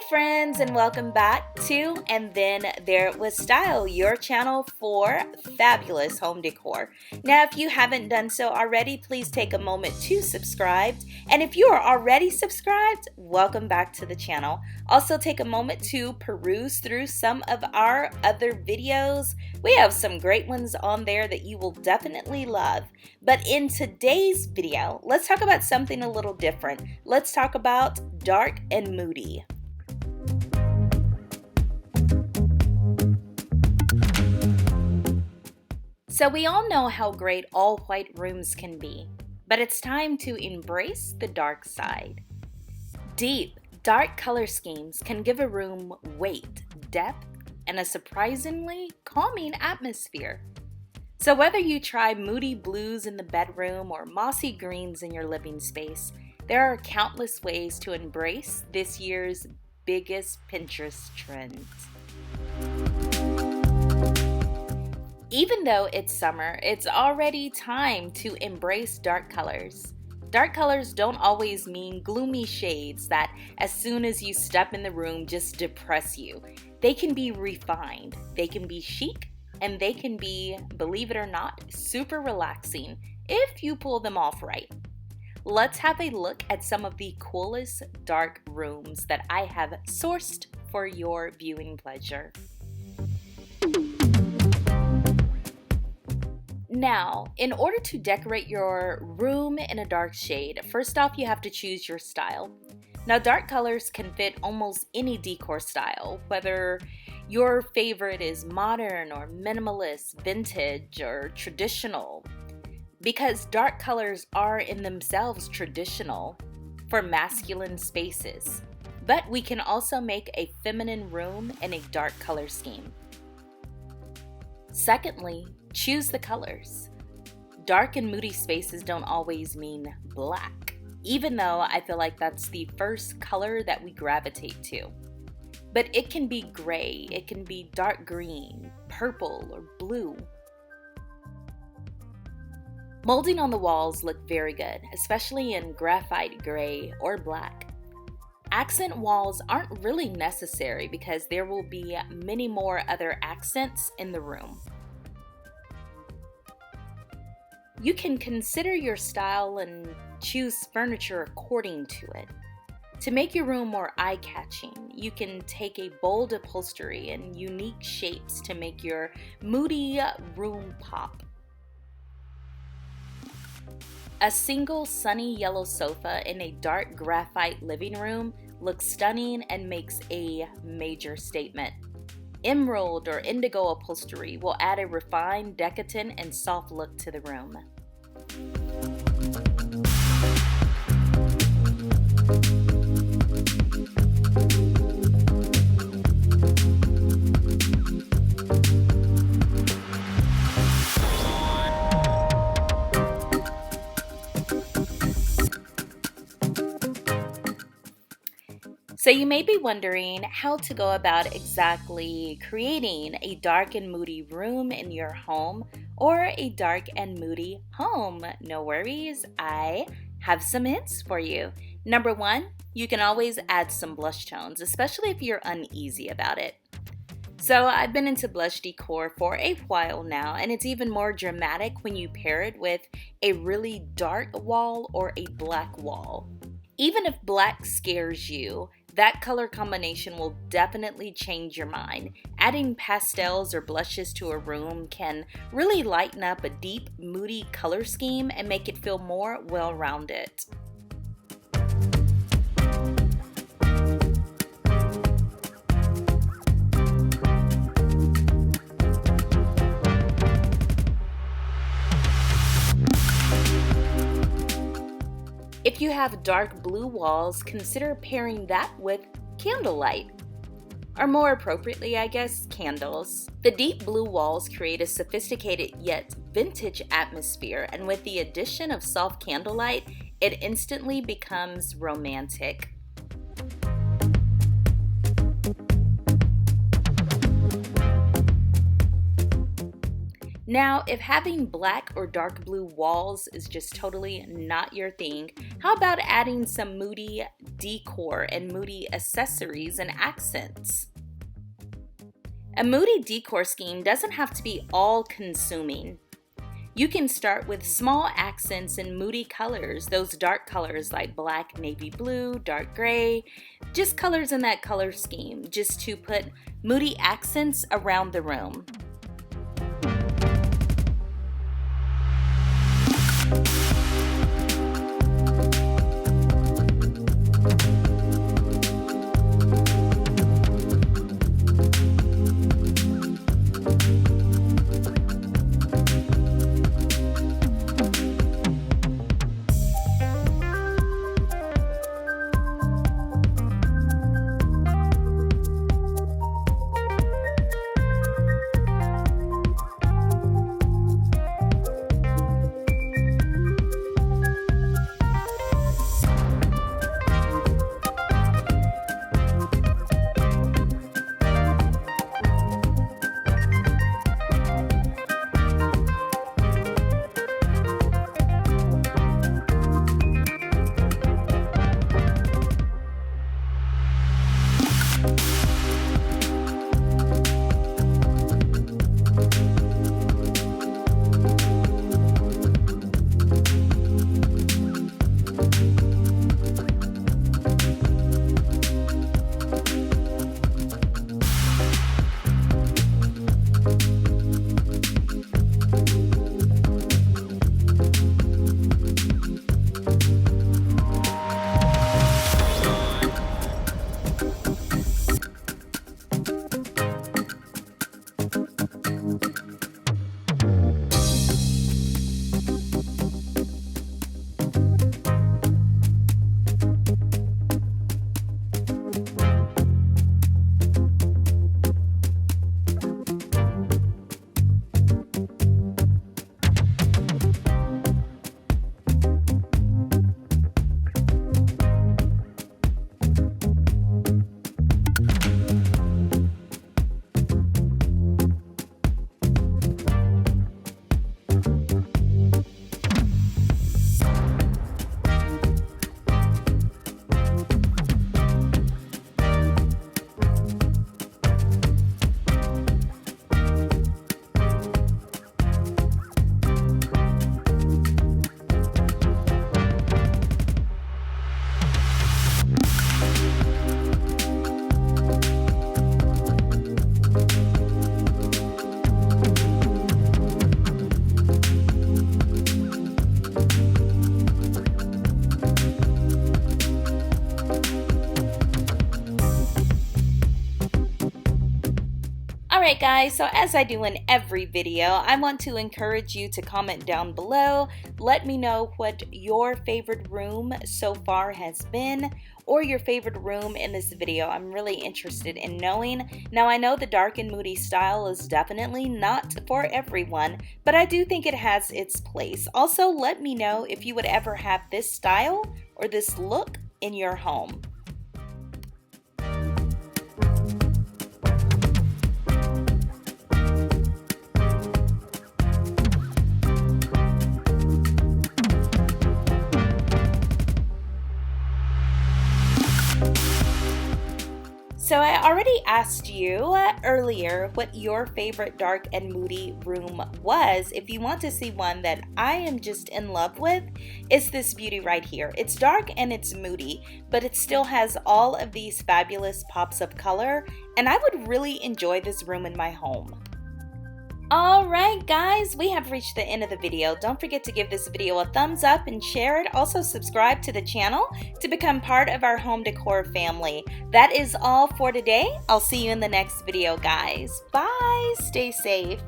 friends, and welcome back to And Then There Was Style, your channel for fabulous home decor. Now, if you haven't done so already, please take a moment to subscribe. And if you are already subscribed, welcome back to the channel. Also, take a moment to peruse through some of our other videos. We have some great ones on there that you will definitely love. But in today's video, let's talk about something a little different. Let's talk about dark and moody. So we all know how great all white rooms can be, but it's time to embrace the dark side. Deep, dark color schemes can give a room weight, depth, and a surprisingly calming atmosphere. So whether you try moody blues in the bedroom or mossy greens in your living space, there are countless ways to embrace this year's biggest Pinterest trends. Even though it's summer, it's already time to embrace dark colors. Dark colors don't always mean gloomy shades that as soon as you step in the room just depress you. They can be refined, they can be chic, and they can be, believe it or not, super relaxing if you pull them off right. Let's have a look at some of the coolest dark rooms that I have sourced for your viewing pleasure. Now, in order to decorate your room in a dark shade, first off you have to choose your style. Now, dark colors can fit almost any decor style, whether your favorite is modern or minimalist, vintage, or traditional, because dark colors are in themselves traditional for masculine spaces. But we can also make a feminine room in a dark color scheme. Secondly, choose the colors. Dark and moody spaces don't always mean black, even though I feel like that's the first color that we gravitate to. But it can be gray, it can be dark green, purple, or blue. Molding on the walls look very good, especially in graphite gray or black. Accent walls aren't really necessary because there will be many more other accents in the room. You can consider your style and choose furniture according to it. To make your room more eye-catching, you can take a bold upholstery and unique shapes to make your moody room pop. A single sunny yellow sofa in a dark graphite living room looks stunning and makes a major statement. Emerald or indigo upholstery will add a refined, decadent, and soft look to the room. So you may be wondering how to go about exactly creating a dark and moody room in your home or a dark and moody home. No worries, I have some hints for you. Number one, you can always add some blush tones, especially if you're uneasy about it. So I've been into blush decor for a while now, and it's even more dramatic when you pair it with a really dark wall or a black wall. Even if black scares you, that color combination will definitely change your mind. Adding pastels or blushes to a room can really lighten up a deep, moody color scheme and make it feel more well-rounded. If you have dark blue walls, consider pairing that with candlelight. Or more appropriately, I guess, candles. The deep blue walls create a sophisticated yet vintage atmosphere, and with the addition of soft candlelight, it instantly becomes romantic. Now, if having black or dark blue walls is just totally not your thing, how about adding some moody decor and Moody accessories and accents. A Moody decor scheme doesn't have to be all-consuming. You can start with small accents in Moody colors, those dark colors like black, navy blue, dark gray, just colors in that color scheme, just to put Moody accents around the room. Alright guys, so as I do in every video, I want to encourage you to comment down below. Let me know what your favorite room so far has been, or your favorite room in this video. I'm really interested in knowing. Now I know the dark and moody style is definitely not for everyone, but I do think it has its place. Also, let me know if you would ever have this style or this look in your home. So I already asked you earlier what your favorite dark and moody room was. If you want to see one that I am just in love with, it's this beauty right here. It's dark and it's moody, but it still has all of these fabulous pops of color, and I would really enjoy this room in my home. Alright guys, we have reached the end of the video. Don't forget to give this video a thumbs up and share it. Also subscribe to the channel to become part of our home decor family. That is all for today. I'll see you in the next video guys. Bye! Stay safe.